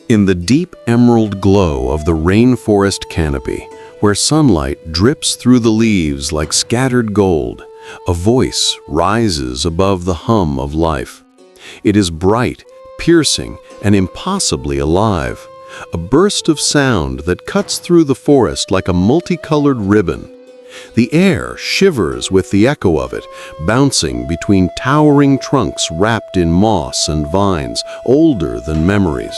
In the deep emerald glow of the rainforest canopy, where sunlight drips through the leaves like scattered gold, a voice rises above the hum of life. It is bright, piercing, and impossibly alive, a burst of sound that cuts through the forest like a multicolored ribbon. The air shivers with the echo of it, bouncing between towering trunks wrapped in moss and vines older than memories.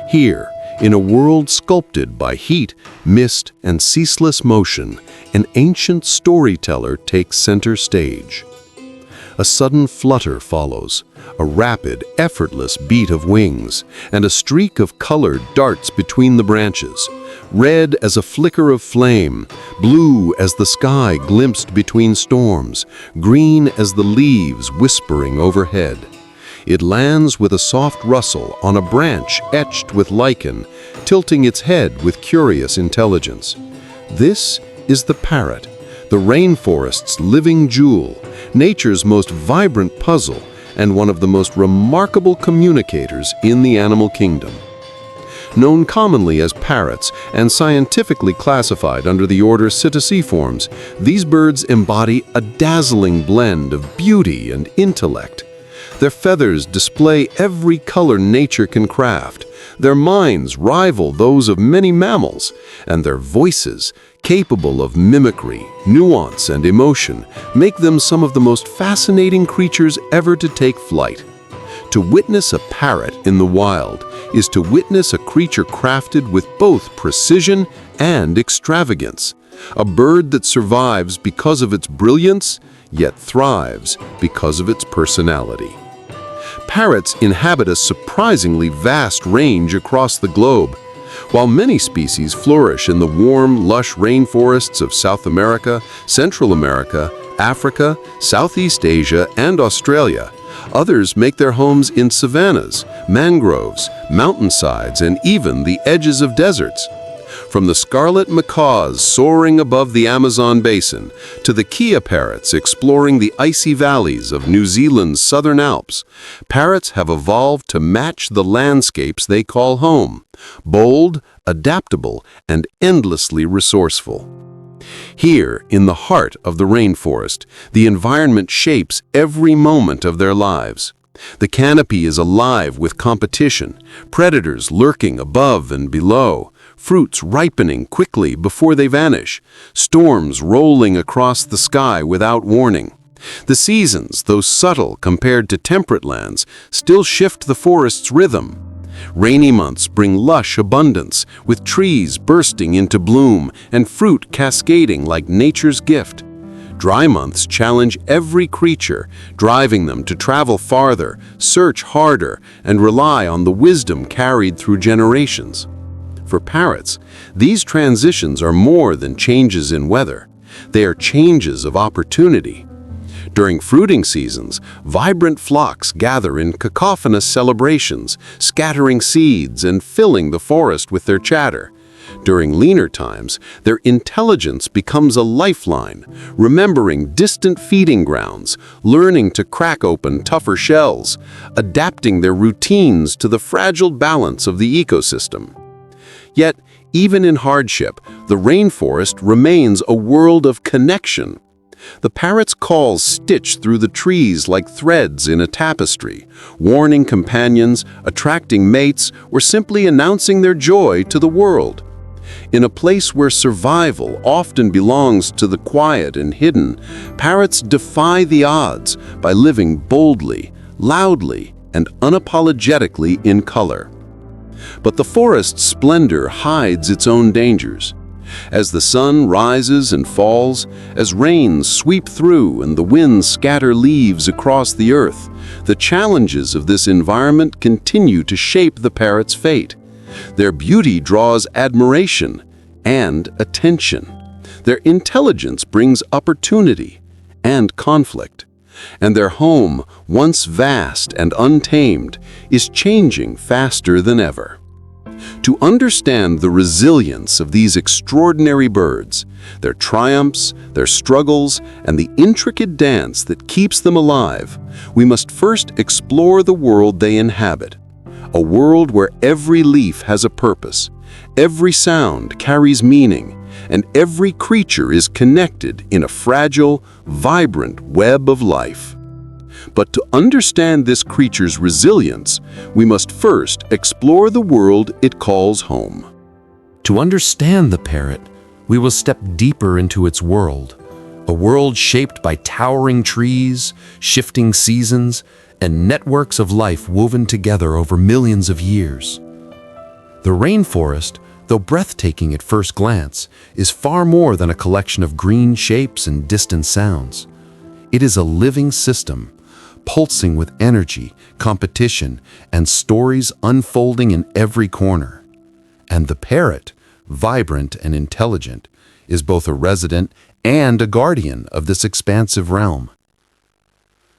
Here, in a world sculpted by heat, mist, and ceaseless motion, an ancient storyteller takes center stage. A sudden flutter follows, a rapid, effortless beat of wings, and a streak of color darts between the branches, red as a flicker of flame, blue as the sky glimpsed between storms, green as the leaves whispering overhead. It lands with a soft rustle on a branch etched with lichen, tilting its head with curious intelligence. This is the parrot, the rainforest's living jewel, nature's most vibrant puzzle, and one of the most remarkable communicators in the animal kingdom. Known commonly as parrots and scientifically classified under the order Psittaciformes, these birds embody a dazzling blend of beauty and intellect. Their feathers display every color nature can craft. Their minds rival those of many mammals, and their voices, capable of mimicry, nuance, and emotion, make them some of the most fascinating creatures ever to take flight. To witness a parrot in the wild is to witness a creature crafted with both precision and extravagance, a bird that survives because of its brilliance, yet thrives because of its personality. Parrots inhabit a surprisingly vast range across the globe. While many species flourish in the warm, lush rainforests of South America, Central America, Africa, Southeast Asia, and Australia, others make their homes in savannas, mangroves, mountainsides, and even the edges of deserts. From the scarlet macaws soaring above the Amazon basin to the Kia parrots exploring the icy valleys of New Zealand's southern Alps, parrots have evolved to match the landscapes they call home, bold, adaptable, and endlessly resourceful. Here, in the heart of the rainforest, the environment shapes every moment of their lives. The canopy is alive with competition, predators lurking above and below, fruits ripening quickly before they vanish, storms rolling across the sky without warning. The seasons, though subtle compared to temperate lands, still shift the forest's rhythm. Rainy months bring lush abundance, with trees bursting into bloom and fruit cascading like nature's gift. Dry months challenge every creature, driving them to travel farther, search harder, and rely on the wisdom carried through generations. For parrots, these transitions are more than changes in weather. They are changes of opportunity. During fruiting seasons, vibrant flocks gather in cacophonous celebrations, scattering seeds and filling the forest with their chatter. During leaner times, their intelligence becomes a lifeline, remembering distant feeding grounds, learning to crack open tougher shells, adapting their routines to the fragile balance of the ecosystem. Yet, even in hardship, the rainforest remains a world of connection. The parrot's calls stitch through the trees like threads in a tapestry, warning companions, attracting mates, or simply announcing their joy to the world. In a place where survival often belongs to the quiet and hidden, parrots defy the odds by living boldly, loudly, and unapologetically in color. But the forest's splendor hides its own dangers. As the sun rises and falls, as rains sweep through and the winds scatter leaves across the earth, the challenges of this environment continue to shape the parrot's fate. Their beauty draws admiration and attention. Their intelligence brings opportunity and conflict. And their home, once vast and untamed, is changing faster than ever. To understand the resilience of these extraordinary birds, their triumphs, their struggles, and the intricate dance that keeps them alive, we must first explore the world they inhabit. A world where every leaf has a purpose, every sound carries meaning, and every creature is connected in a fragile, vibrant web of life. But to understand this creature's resilience, we must first explore the world it calls home. To understand the parrot, we will step deeper into its world, a world shaped by towering trees, shifting seasons, and networks of life woven together over millions of years. The rainforest, though breathtaking at first glance, is far more than a collection of green shapes and distant sounds. It is a living system, pulsing with energy, competition, and stories unfolding in every corner. And the parrot, vibrant and intelligent, is both a resident and a guardian of this expansive realm.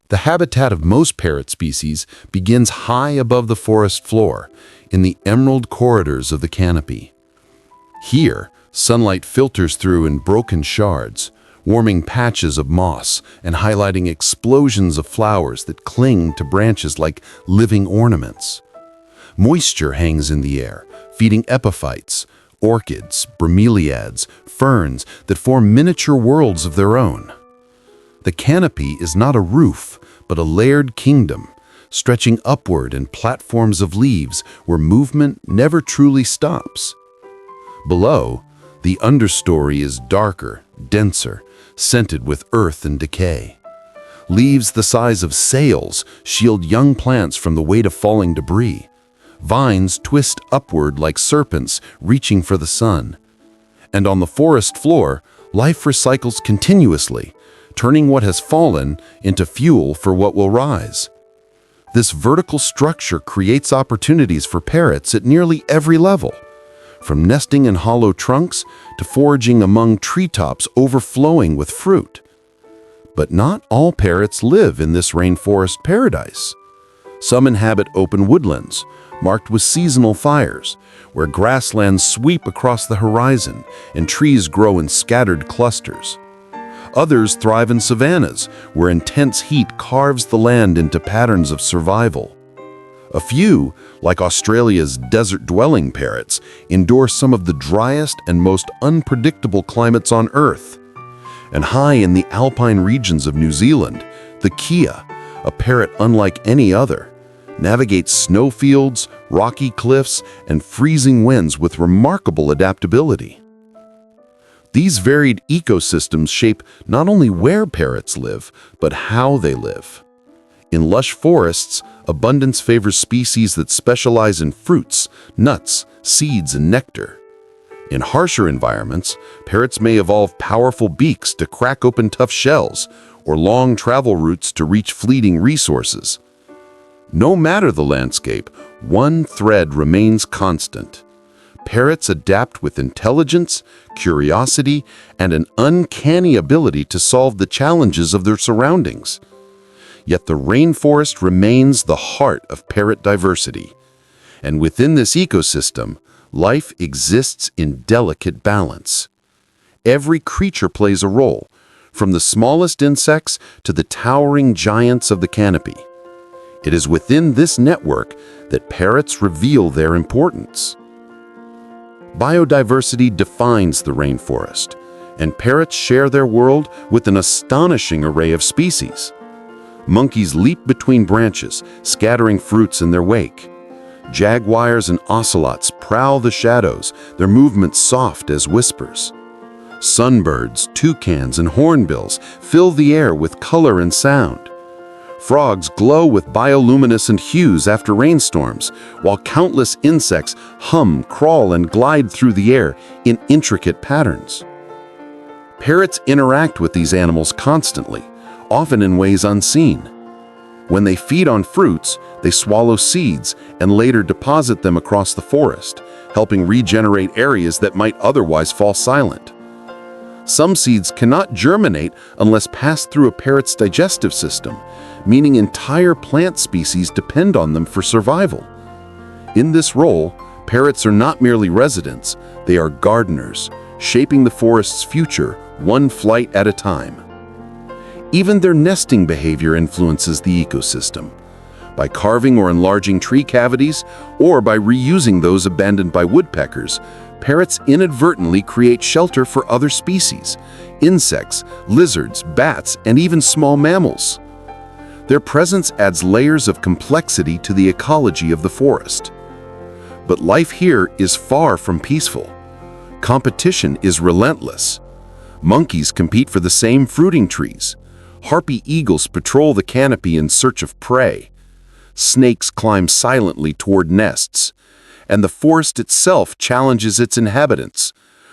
The habitat of most parrot species begins high above the forest floor, in the emerald corridors of the canopy. Here, sunlight filters through in broken shards, warming patches of moss and highlighting explosions of flowers that cling to branches like living ornaments. Moisture hangs in the air, feeding epiphytes, orchids, bromeliads, ferns that form miniature worlds of their own. The canopy is not a roof, but a layered kingdom, stretching upward in platforms of leaves where movement never truly stops. Below, the understory is darker, denser, scented with earth and decay. Leaves the size of sails shield young plants from the weight of falling debris. Vines twist upward like serpents reaching for the sun. And on the forest floor, life recycles continuously, turning what has fallen into fuel for what will rise. This vertical structure creates opportunities for parrots at nearly every level, from nesting in hollow trunks to foraging among treetops overflowing with fruit. But not all parrots live in this rainforest paradise. Some inhabit open woodlands, marked with seasonal fires, where grasslands sweep across the horizon and trees grow in scattered clusters. Others thrive in savannas, where intense heat carves the land into patterns of survival. A few, like Australia's desert-dwelling parrots, endure some of the driest and most unpredictable climates on Earth. And high in the alpine regions of New Zealand, the kea, a parrot unlike any other, navigates snowfields, rocky cliffs, and freezing winds with remarkable adaptability. These varied ecosystems shape not only where parrots live, but how they live. In lush forests, abundance favors species that specialize in fruits, nuts, seeds, and nectar. In harsher environments, parrots may evolve powerful beaks to crack open tough shells, or long travel routes to reach fleeting resources. No matter the landscape, one thread remains constant. Parrots adapt with intelligence, curiosity, and an uncanny ability to solve the challenges of their surroundings. Yet the rainforest remains the heart of parrot diversity. And within this ecosystem, life exists in delicate balance. Every creature plays a role, from the smallest insects to the towering giants of the canopy. It is within this network that parrots reveal their importance. Biodiversity defines the rainforest, and parrots share their world with an astonishing array of species. Monkeys leap between branches, scattering fruits in their wake. Jaguars and ocelots prowl the shadows, their movements soft as whispers. Sunbirds, toucans, and hornbills fill the air with color and sound. Frogs glow with bioluminescent hues after rainstorms, while countless insects hum, crawl, and glide through the air in intricate patterns. Parrots interact with these animals constantly, often in ways unseen. When they feed on fruits, they swallow seeds and later deposit them across the forest, helping regenerate areas that might otherwise fall silent. Some seeds cannot germinate unless passed through a parrot's digestive system, meaning entire plant species depend on them for survival. In this role, parrots are not merely residents, they are gardeners, shaping the forest's future one flight at a time. Even their nesting behavior influences the ecosystem. By carving or enlarging tree cavities, or by reusing those abandoned by woodpeckers, parrots inadvertently create shelter for other species, insects, lizards, bats, and even small mammals. Their presence adds layers of complexity to the ecology of the forest. But life here is far from peaceful. Competition is relentless. Monkeys compete for the same fruiting trees. Harpy eagles patrol the canopy in search of prey. Snakes climb silently toward nests. And the forest itself challenges its inhabitants,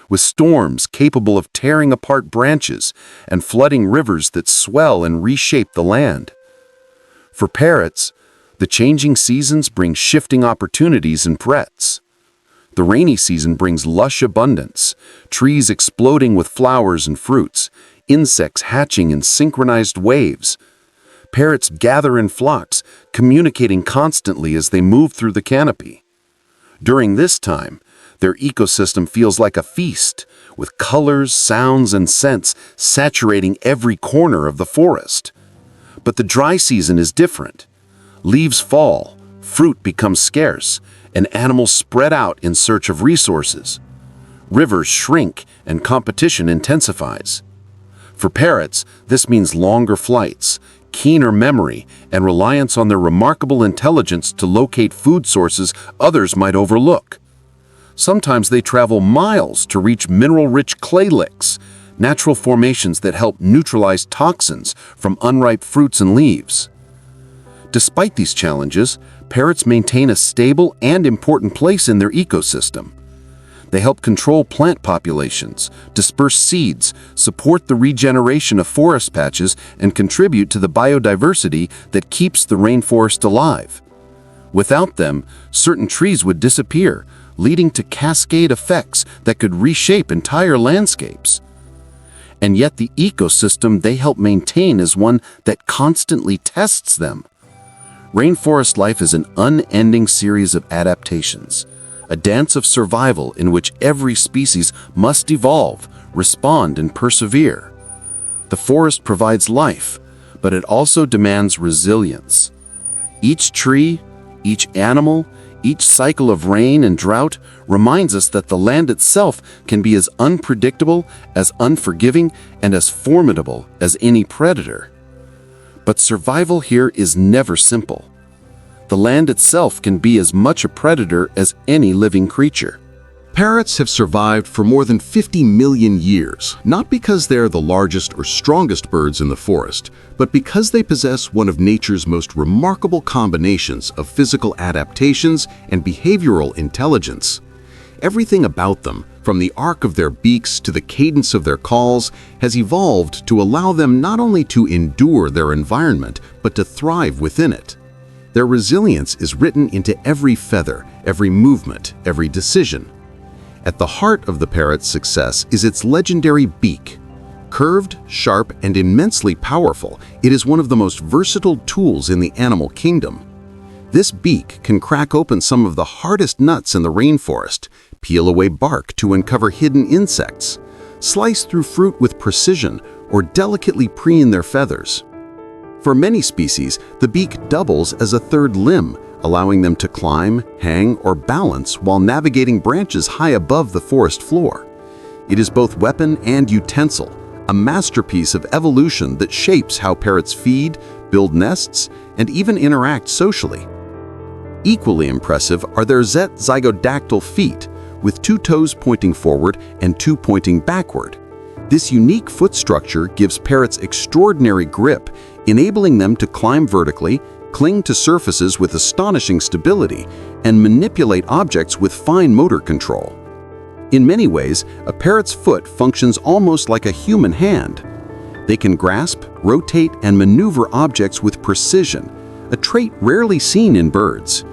with storms capable of tearing apart branches and flooding rivers that swell and reshape the land. For parrots, the changing seasons bring shifting opportunities and threats. The rainy season brings lush abundance, trees exploding with flowers and fruits, insects hatching in synchronized waves. Parrots gather in flocks, communicating constantly as they move through the canopy. During this time, their ecosystem feels like a feast, with colors, sounds, and scents saturating every corner of the forest. But the dry season is different. Leaves fall, fruit becomes scarce, and animals spread out in search of resources. Rivers shrink and competition intensifies. For parrots, this means longer flights, keener memory, and reliance on their remarkable intelligence to locate food sources others might overlook. Sometimes they travel miles to reach mineral-rich clay licks, natural formations that help neutralize toxins from unripe fruits and leaves. Despite these challenges, parrots maintain a stable and important place in their ecosystem. They help control plant populations, disperse seeds, support the regeneration of forest patches, and contribute to the biodiversity that keeps the rainforest alive. Without them, certain trees would disappear, leading to cascade effects that could reshape entire landscapes. And yet the ecosystem they help maintain is one that constantly tests them. Rainforest life is an unending series of adaptations, a dance of survival in which every species must evolve, respond, and persevere. The forest provides life, but it also demands resilience. Each tree, each animal, each cycle of rain and drought reminds us that the land itself can be as unpredictable, as unforgiving, and as formidable as any predator. But survival here is never simple. The land itself can be as much a predator as any living creature. Parrots have survived for more than 50 million years, not because they're the largest or strongest birds in the forest, but because they possess one of nature's most remarkable combinations of physical adaptations and behavioral intelligence. Everything about them, from the arc of their beaks to the cadence of their calls, has evolved to allow them not only to endure their environment, but to thrive within it. Their resilience is written into every feather, every movement, every decision. At the heart of the parrot's success is its legendary beak. Curved, sharp, and immensely powerful, it is one of the most versatile tools in the animal kingdom. This beak can crack open some of the hardest nuts in the rainforest, peel away bark to uncover hidden insects, slice through fruit with precision, or delicately preen their feathers. For many species, the beak doubles as a third limb, allowing them to climb, hang, or balance while navigating branches high above the forest floor. It is both weapon and utensil, a masterpiece of evolution that shapes how parrots feed, build nests, and even interact socially. Equally impressive are their zygodactyl feet, with 2 toes pointing forward and 2 pointing backward. This unique foot structure gives parrots extraordinary grip, enabling them to climb vertically, cling to surfaces with astonishing stability, and manipulate objects with fine motor control. In many ways, a parrot's foot functions almost like a human hand. They can grasp, rotate, and maneuver objects with precision, a trait rarely seen in birds.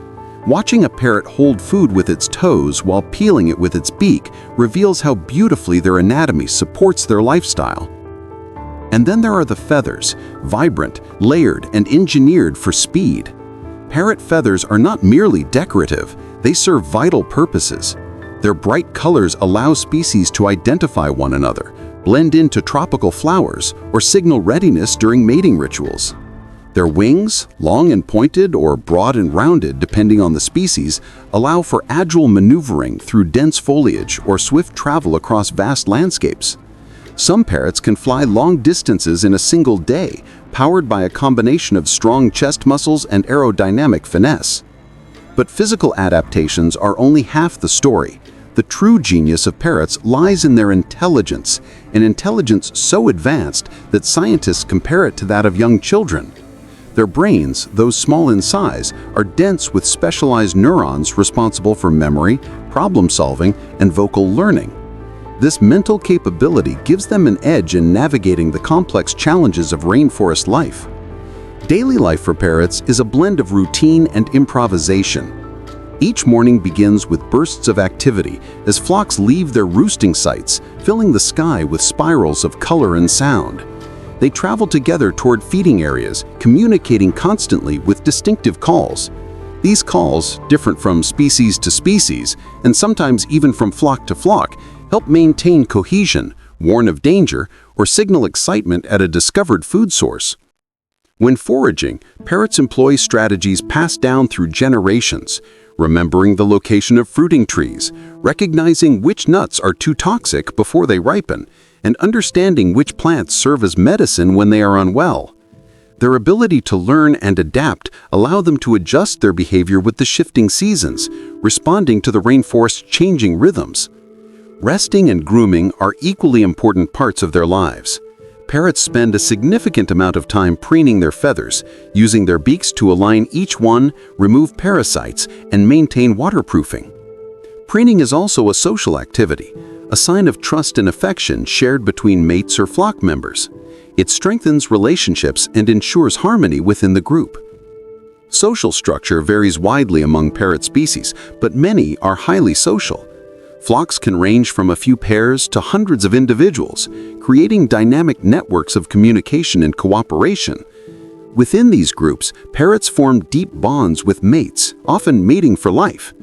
Watching a parrot hold food with its toes while peeling it with its beak reveals how beautifully their anatomy supports their lifestyle. And then there are the feathers, vibrant, layered, and engineered for speed. Parrot feathers are not merely decorative, they serve vital purposes. Their bright colors allow species to identify one another, blend into tropical flowers, or signal readiness during mating rituals. Their wings, long and pointed or broad and rounded depending on the species, allow for agile maneuvering through dense foliage or swift travel across vast landscapes. Some parrots can fly long distances in a single day, powered by a combination of strong chest muscles and aerodynamic finesse. But physical adaptations are only half the story. The true genius of parrots lies in their intelligence, an intelligence so advanced that scientists compare it to that of young children. Their brains, though small in size, are dense with specialized neurons responsible for memory, problem-solving, and vocal learning. This mental capability gives them an edge in navigating the complex challenges of rainforest life. Daily life for parrots is a blend of routine and improvisation. Each morning begins with bursts of activity as flocks leave their roosting sites, filling the sky with spirals of color and sound. They travel together toward feeding areas, communicating constantly with distinctive calls. These calls, different from species to species, and sometimes even from flock to flock, help maintain cohesion, warn of danger, or signal excitement at a discovered food source. When foraging, parrots employ strategies passed down through generations, remembering the location of fruiting trees, recognizing which nuts are too toxic before they ripen, and understanding which plants serve as medicine when they are unwell. Their ability to learn and adapt allow them to adjust their behavior with the shifting seasons, responding to the rainforest's changing rhythms. Resting and grooming are equally important parts of their lives. Parrots spend a significant amount of time preening their feathers, using their beaks to align each one, remove parasites, and maintain waterproofing. Preening is also a social activity, a sign of trust and affection shared between mates or flock members. It strengthens relationships and ensures harmony within the group. Social structure varies widely among parrot species, but many are highly social. Flocks can range from a few pairs to hundreds of individuals, creating dynamic networks of communication and cooperation. Within these groups, parrots form deep bonds with mates, often mating for life.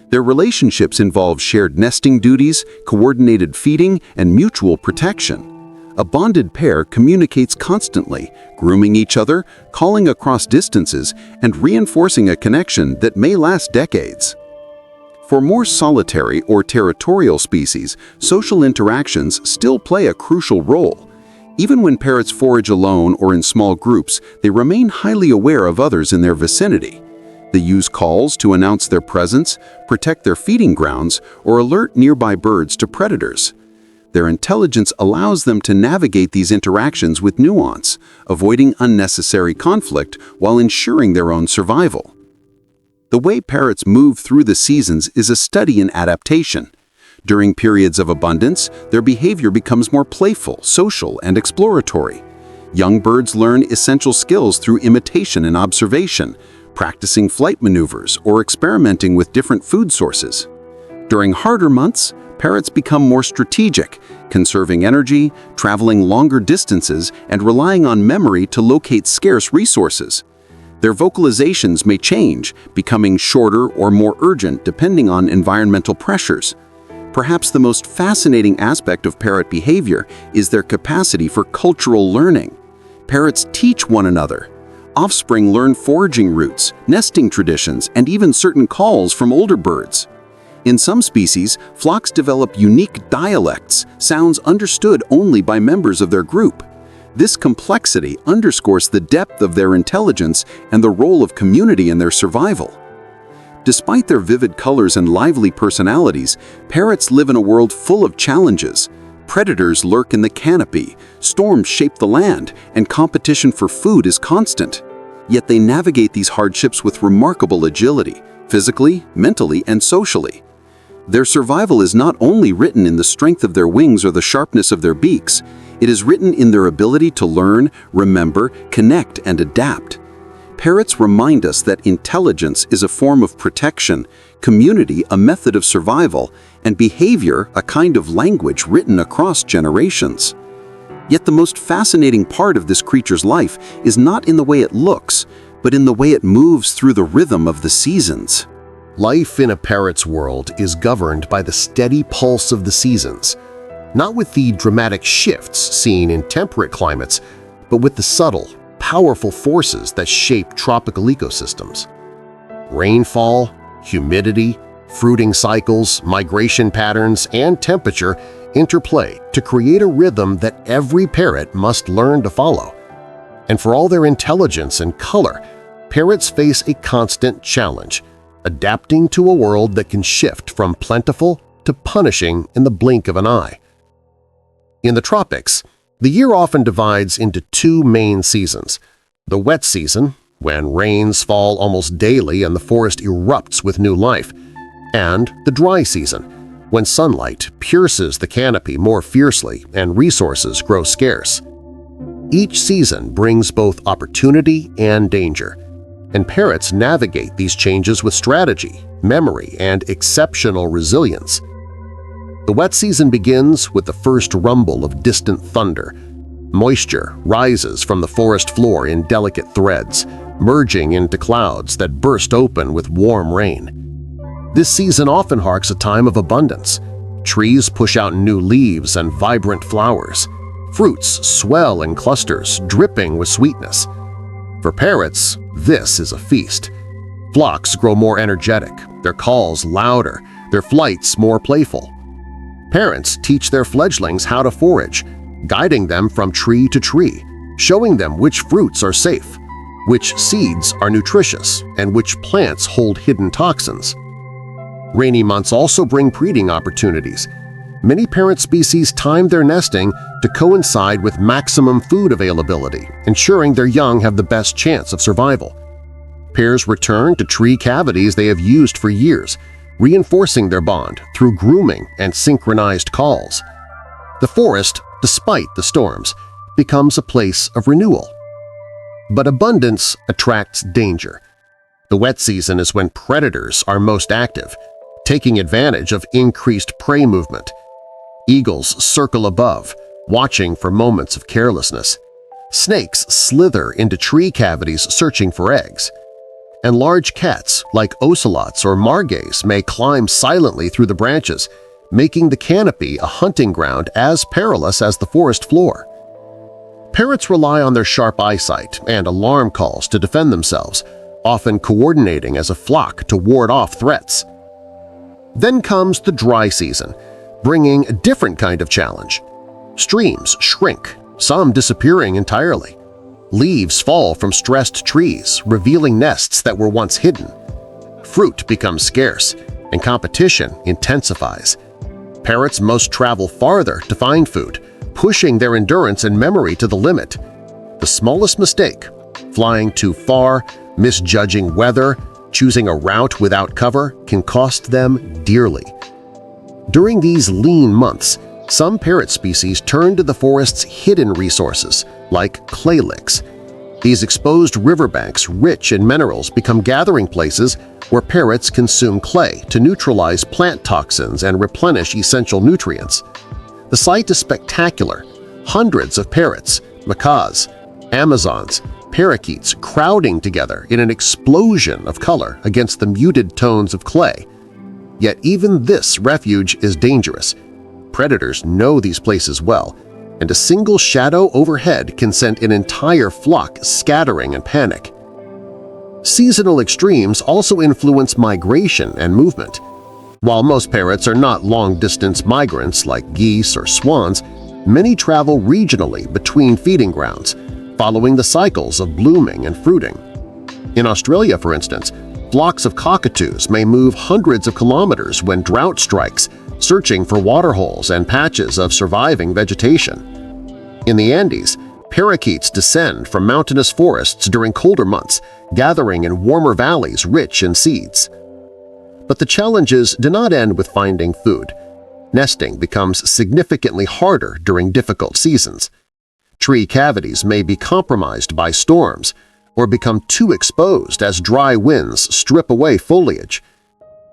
Their relationships involve shared nesting duties, coordinated feeding, and mutual protection. A bonded pair communicates constantly, grooming each other, calling across distances, and reinforcing a connection that may last decades. For more solitary or territorial species, social interactions still play a crucial role. Even when parrots forage alone or in small groups, they remain highly aware of others in their vicinity. They use calls to announce their presence, protect their feeding grounds, or alert nearby birds to predators. Their intelligence allows them to navigate these interactions with nuance, avoiding unnecessary conflict while ensuring their own survival. The way parrots move through the seasons is a study in adaptation. During periods of abundance, their behavior becomes more playful, social, and exploratory. Young birds learn essential skills through imitation and observation, practicing flight maneuvers or experimenting with different food sources. During harder months, parrots become more strategic, conserving energy, traveling longer distances, and relying on memory to locate scarce resources. Their vocalizations may change, becoming shorter or more urgent depending on environmental pressures. Perhaps the most fascinating aspect of parrot behavior is their capacity for cultural learning. Parrots teach one another. Offspring learn foraging routes, nesting traditions, and even certain calls from older birds. In some species, flocks develop unique dialects, sounds understood only by members of their group. This complexity underscores the depth of their intelligence and the role of community in their survival. Despite their vivid colors and lively personalities, parrots live in a world full of challenges. Predators lurk in the canopy, storms shape the land, and competition for food is constant. Yet they navigate these hardships with remarkable agility, physically, mentally, and socially. Their survival is not only written in the strength of their wings or the sharpness of their beaks, it is written in their ability to learn, remember, connect, and adapt. Parrots remind us that intelligence is a form of protection, community a method of survival, and behavior a kind of language written across generations. Yet the most fascinating part of this creature's life is not in the way it looks, but in the way it moves through the rhythm of the seasons. Life in a parrot's world is governed by the steady pulse of the seasons, not with the dramatic shifts seen in temperate climates, but with the subtle, powerful forces that shape tropical ecosystems. Rainfall, humidity, fruiting cycles, migration patterns, and temperature interplay to create a rhythm that every parrot must learn to follow. And for all their intelligence and color, parrots face a constant challenge, adapting to a world that can shift from plentiful to punishing in the blink of an eye. In the tropics, the year often divides into two main seasons: the wet season, when rains fall almost daily and the forest erupts with new life, and the dry season, when sunlight pierces the canopy more fiercely and resources grow scarce. Each season brings both opportunity and danger, and parrots navigate these changes with strategy, memory, and exceptional resilience. The wet season begins with the first rumble of distant thunder. Moisture rises from the forest floor in delicate threads, merging into clouds that burst open with warm rain. This season often marks a time of abundance. Trees push out new leaves and vibrant flowers. Fruits swell in clusters, dripping with sweetness. For parrots, this is a feast. Flocks grow more energetic, their calls louder, their flights more playful. Parents teach their fledglings how to forage, guiding them from tree to tree, showing them which fruits are safe, which seeds are nutritious, and which plants hold hidden toxins. Rainy months also bring breeding opportunities. Many parrot species time their nesting to coincide with maximum food availability, ensuring their young have the best chance of survival. Pairs return to tree cavities they have used for years, reinforcing their bond through grooming and synchronized calls. The forest, despite the storms, becomes a place of renewal. But abundance attracts danger. The wet season is when predators are most active, taking advantage of increased prey movement. Eagles circle above, watching for moments of carelessness. Snakes slither into tree cavities searching for eggs. And large cats like ocelots or margays may climb silently through the branches, making the canopy a hunting ground as perilous as the forest floor. Parrots rely on their sharp eyesight and alarm calls to defend themselves, often coordinating as a flock to ward off threats. Then comes the dry season, bringing a different kind of challenge. Streams shrink, some disappearing entirely. Leaves fall from stressed trees, revealing nests that were once hidden. Fruit becomes scarce, and competition intensifies. Parrots must travel farther to find food, pushing their endurance and memory to the limit. The smallest mistake – flying too far, misjudging weather, choosing a route without cover – can cost them dearly. During these lean months, some parrot species turn to the forest's hidden resources, like clay licks. These exposed riverbanks rich in minerals become gathering places where parrots consume clay to neutralize plant toxins and replenish essential nutrients. The sight is spectacular. Hundreds of parrots, macaws, amazons, parakeets crowding together in an explosion of color against the muted tones of clay. Yet even this refuge is dangerous. Predators know these places well, and a single shadow overhead can send an entire flock scattering in panic. Seasonal extremes also influence migration and movement. While most parrots are not long-distance migrants like geese or swans, many travel regionally between feeding grounds, following the cycles of blooming and fruiting. In Australia, for instance, flocks of cockatoos may move hundreds of kilometers when drought strikes, searching for waterholes and patches of surviving vegetation. In the Andes, parakeets descend from mountainous forests during colder months, gathering in warmer valleys rich in seeds. But the challenges do not end with finding food. Nesting becomes significantly harder during difficult seasons. Tree cavities may be compromised by storms or become too exposed as dry winds strip away foliage.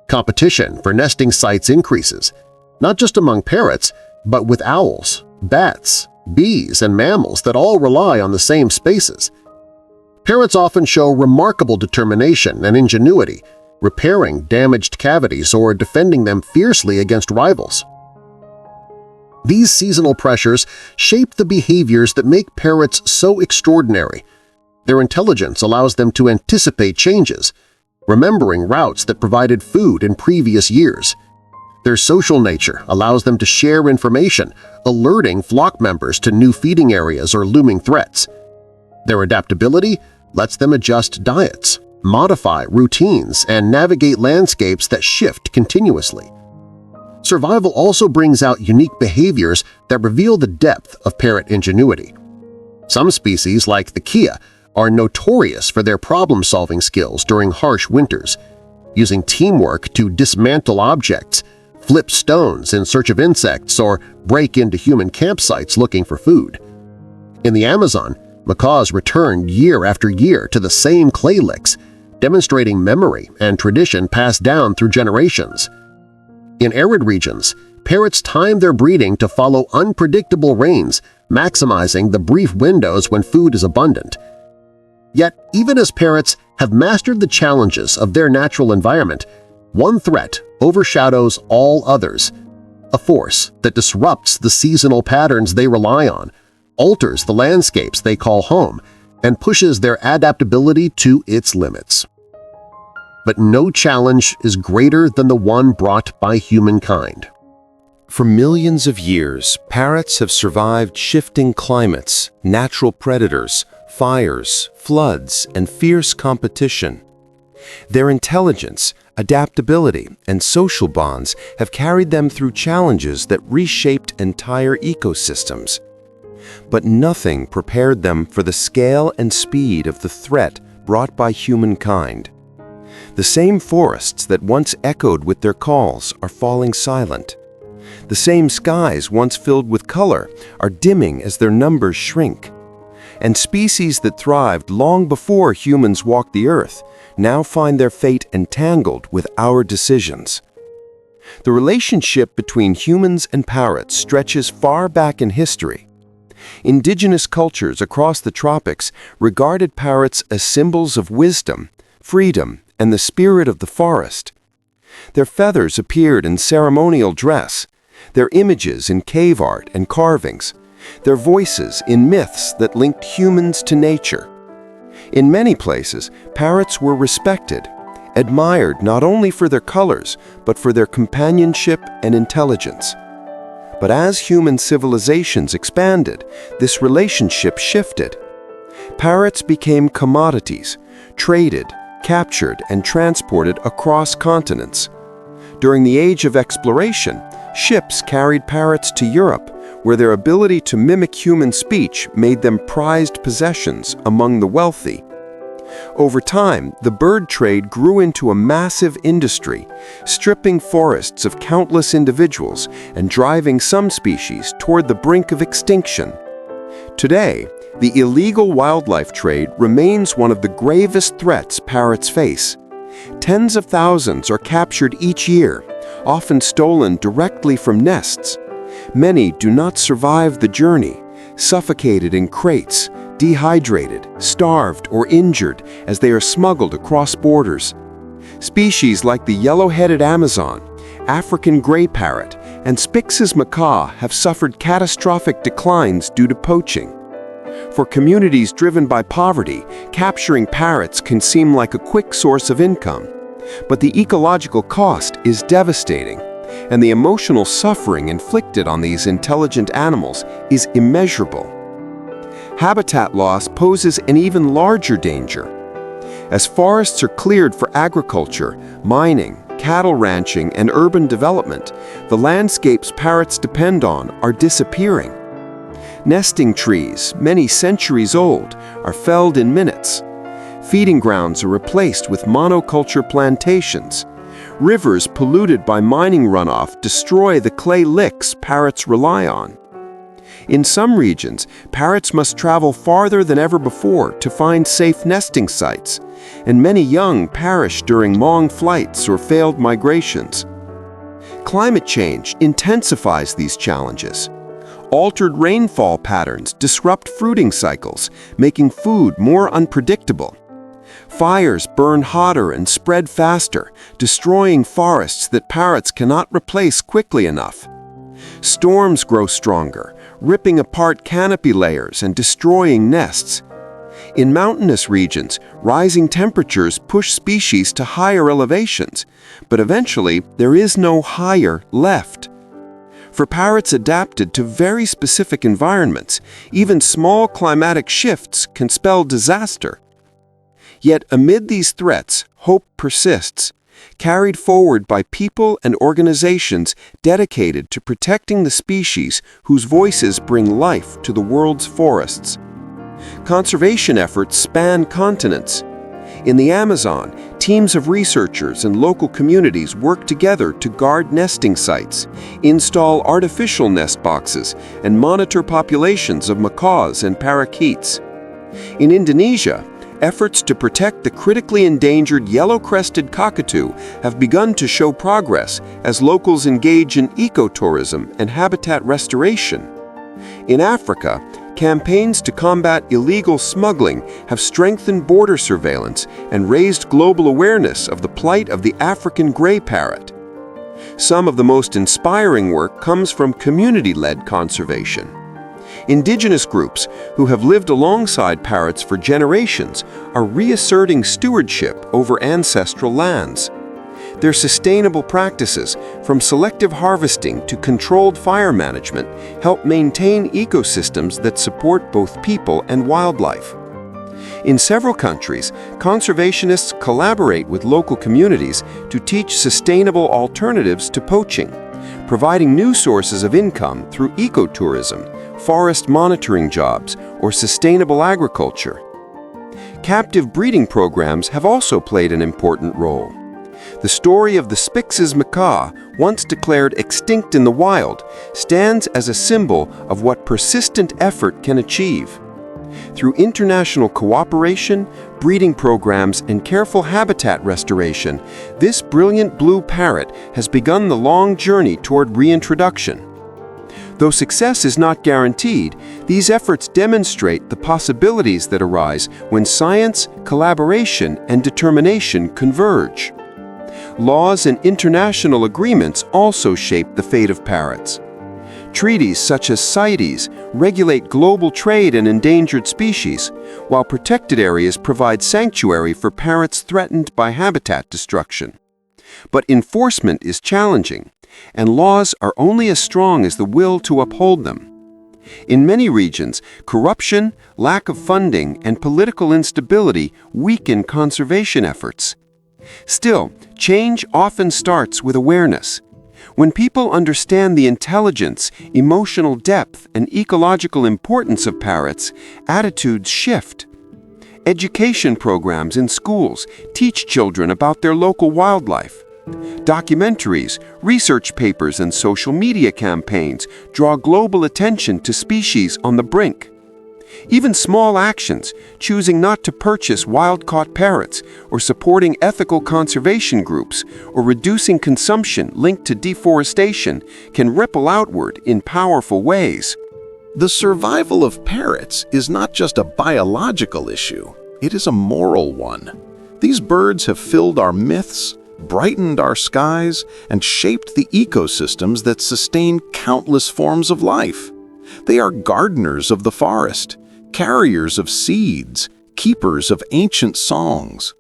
Competition for nesting sites increases, not just among parrots, but with owls, bats, bees, and mammals that all rely on the same spaces. Parrots often show remarkable determination and ingenuity, repairing damaged cavities or defending them fiercely against rivals. These seasonal pressures shape the behaviors that make parrots so extraordinary, Their intelligence allows them to anticipate changes, remembering routes that provided food in previous years. Their social nature allows them to share information, alerting flock members to new feeding areas or looming threats. Their adaptability lets them adjust diets, modify routines, and navigate landscapes that shift continuously. Survival also brings out unique behaviors that reveal the depth of parrot ingenuity. Some species, like the kea, are notorious for their problem-solving skills during harsh winters, using teamwork to dismantle objects, flip stones in search of insects, or break into human campsites looking for food. In the Amazon, macaws return year after year to the same clay licks, demonstrating memory and tradition passed down through generations. In arid regions, parrots time their breeding to follow unpredictable rains, maximizing the brief windows when food is abundant. Yet, even as parrots have mastered the challenges of their natural environment, one threat overshadows all others, a force that disrupts the seasonal patterns they rely on, alters the landscapes they call home, and pushes their adaptability to its limits. But no challenge is greater than the one brought by humankind. For millions of years, parrots have survived shifting climates, natural predators, fires, floods, and fierce competition. Their intelligence, adaptability, and social bonds have carried them through challenges that reshaped entire ecosystems. But nothing prepared them for the scale and speed of the threat brought by humankind. The same forests that once echoed with their calls are falling silent. The same skies once filled with color are dimming as their numbers shrink. And species that thrived long before humans walked the earth now find their fate entangled with our decisions. The relationship between humans and parrots stretches far back in history. Indigenous cultures across the tropics regarded parrots as symbols of wisdom, freedom, and the spirit of the forest. Their feathers appeared in ceremonial dress, their images in cave art and carvings, their voices in myths that linked humans to nature. In many places, parrots were respected, admired not only for their colors, but for their companionship and intelligence. But as human civilizations expanded, this relationship shifted. Parrots became commodities, traded, captured, and transported across continents. During the Age of Exploration, ships carried parrots to Europe, where their ability to mimic human speech made them prized possessions among the wealthy. Over time, the bird trade grew into a massive industry, stripping forests of countless individuals and driving some species toward the brink of extinction. Today, the illegal wildlife trade remains one of the gravest threats parrots face. Tens of thousands are captured each year, often stolen directly from nests. Many do not survive the journey, suffocated in crates, dehydrated, starved, or injured as they are smuggled across borders. Species like the yellow-headed Amazon, African gray parrot, and Spix's macaw have suffered catastrophic declines due to poaching. For communities driven by poverty, capturing parrots can seem like a quick source of income. But the ecological cost is devastating, and the emotional suffering inflicted on these intelligent animals is immeasurable. Habitat loss poses an even larger danger. As forests are cleared for agriculture, mining, cattle ranching, and urban development, the landscapes parrots depend on are disappearing. Nesting trees, many centuries old, are felled in minutes. Feeding grounds are replaced with monoculture plantations. Rivers polluted by mining runoff destroy the clay licks parrots rely on. In some regions, parrots must travel farther than ever before to find safe nesting sites, and many young perish during long flights or failed migrations. Climate change intensifies these challenges. Altered rainfall patterns disrupt fruiting cycles, making food more unpredictable. Fires burn hotter and spread faster, destroying forests that parrots cannot replace quickly enough. Storms grow stronger, ripping apart canopy layers and destroying nests. In mountainous regions, rising temperatures push species to higher elevations, but eventually there is no higher left. For parrots adapted to very specific environments, even small climatic shifts can spell disaster. Yet amid these threats, hope persists, carried forward by people and organizations dedicated to protecting the species whose voices bring life to the world's forests. Conservation efforts span continents. In the Amazon, teams of researchers and local communities work together to guard nesting sites, install artificial nest boxes, and monitor populations of macaws and parakeets. In Indonesia, efforts to protect the critically endangered yellow-crested cockatoo have begun to show progress as locals engage in ecotourism and habitat restoration. In Africa, campaigns to combat illegal smuggling have strengthened border surveillance and raised global awareness of the plight of the African gray parrot. Some of the most inspiring work comes from community-led conservation. Indigenous groups who have lived alongside parrots for generations are reasserting stewardship over ancestral lands. Their sustainable practices, from selective harvesting to controlled fire management, help maintain ecosystems that support both people and wildlife. In several countries, conservationists collaborate with local communities to teach sustainable alternatives to poaching, providing new sources of income through ecotourism, forest monitoring jobs, or sustainable agriculture. Captive breeding programs have also played an important role. The story of the Spix's macaw, once declared extinct in the wild, stands as a symbol of what persistent effort can achieve. Through international cooperation, breeding programs, and careful habitat restoration, this brilliant blue parrot has begun the long journey toward reintroduction. Though success is not guaranteed, these efforts demonstrate the possibilities that arise when science, collaboration, and determination converge. Laws and international agreements also shape the fate of parrots. Treaties such as CITES regulate global trade in endangered species, while protected areas provide sanctuary for parrots threatened by habitat destruction. But enforcement is challenging, and laws are only as strong as the will to uphold them. In many regions, corruption, lack of funding, and political instability weaken conservation efforts. Still, change often starts with awareness. When people understand the intelligence, emotional depth, and ecological importance of parrots, attitudes shift. Education programs in schools teach children about their local wildlife. Documentaries, research papers, and social media campaigns draw global attention to species on the brink. Even small actions, choosing not to purchase wild-caught parrots, or supporting ethical conservation groups, or reducing consumption linked to deforestation, can ripple outward in powerful ways. The survival of parrots is not just a biological issue, it is a moral one. These birds have filled our myths, brightened our skies, and shaped the ecosystems that sustain countless forms of life. They are gardeners of the forest, carriers of seeds, keepers of ancient songs.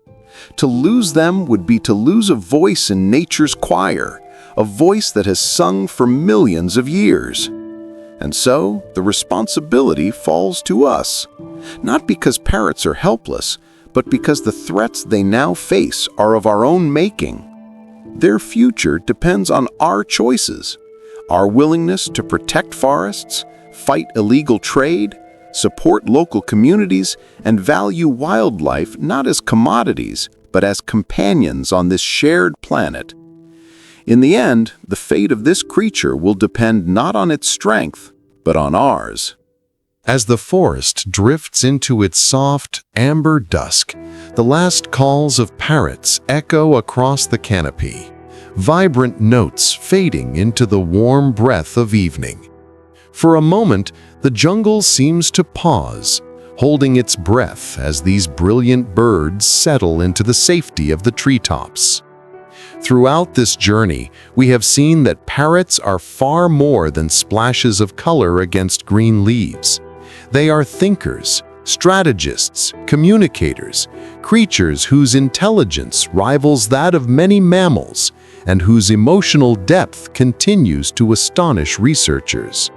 To lose them would be to lose a voice in nature's choir, a voice that has sung for millions of years. And so, the responsibility falls to us, not because parrots are helpless, but because the threats they now face are of our own making. Their future depends on our choices, our willingness to protect forests, fight illegal trade, support local communities, and value wildlife not as commodities, but as companions on this shared planet. In the end, the fate of this creature will depend not on its strength, but on ours. As the forest drifts into its soft, amber dusk, the last calls of parrots echo across the canopy, vibrant notes fading into the warm breath of evening. For a moment, the jungle seems to pause, holding its breath as these brilliant birds settle into the safety of the treetops. Throughout this journey, we have seen that parrots are far more than splashes of color against green leaves. They are thinkers, strategists, communicators, creatures whose intelligence rivals that of many mammals and whose emotional depth continues to astonish researchers.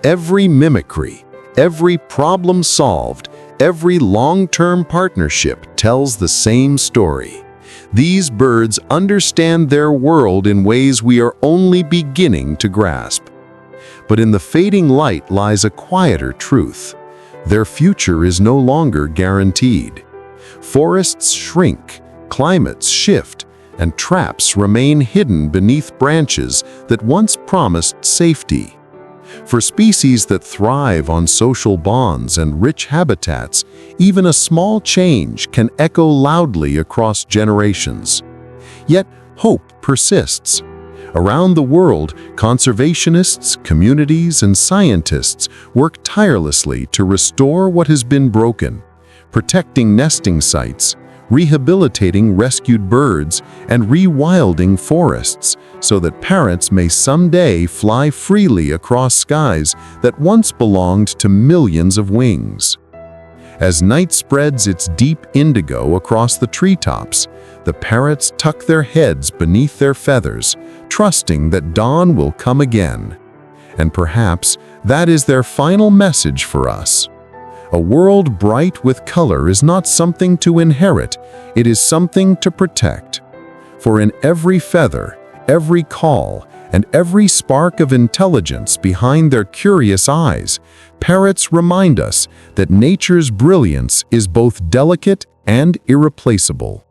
Every mimicry, every problem solved, every long-term partnership tells the same story. These birds understand their world in ways we are only beginning to grasp. But in the fading light lies a quieter truth. Their future is no longer guaranteed. Forests shrink, climates shift, and traps remain hidden beneath branches that once promised safety. For species that thrive on social bonds and rich habitats, even a small change can echo loudly across generations. Yet, hope persists. Around the world, conservationists, communities, and scientists work tirelessly to restore what has been broken, protecting nesting sites, rehabilitating rescued birds, and rewilding forests so that parrots may someday fly freely across skies that once belonged to millions of wings. As night spreads its deep indigo across the treetops, the parrots tuck their heads beneath their feathers, trusting that dawn will come again. And perhaps that is their final message for us. A world bright with color is not something to inherit, it is something to protect. For in every feather, every call, and every spark of intelligence behind their curious eyes, parrots remind us that nature's brilliance is both delicate and irreplaceable.